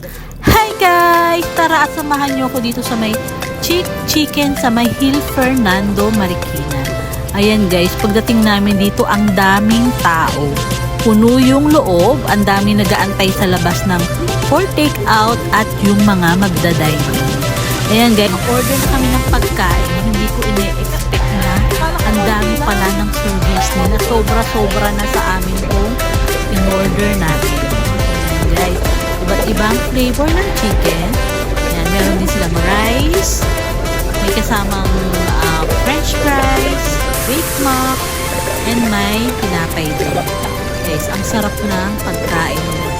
Hi guys! Tara at samahan nyo ako dito sa may Chicken sa may Hill Fernando, Marikina. Ayan guys, pagdating namin dito ang daming tao. Puno yung loob, ang daming nag-aantay sa labas ng for take out at yung mga magda-dining. Ayan guys, order na kami ng pagkain na hindi ko ine-expect na ang dami pala ng service nila. Sobra-sobra na sa amin kung in-order natin. Ayan guys, iba't ibang flavor ng chicken. Ayan, meron din silang rice, may kasamang french fries, baked mac, and may tinapay din. Guys, ang sarap ng pagkain nila.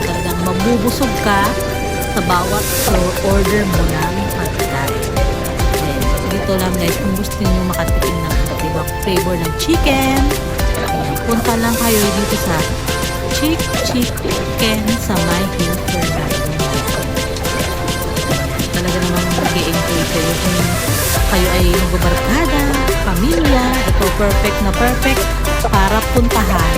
Talagang mabubusog ka sa bawat order mo ng pagkain. Ayan, dito lang guys, kung gusto niyo makatikim ng iba't ibang flavor ng chicken, ayan, punta lang kayo dito sa Chicken sa may Hill Fernando. Talaga namang mag-i-enjoy kayo kung kayo ay magbabarkada, pamilya. Ito perfect na perfect para puntahan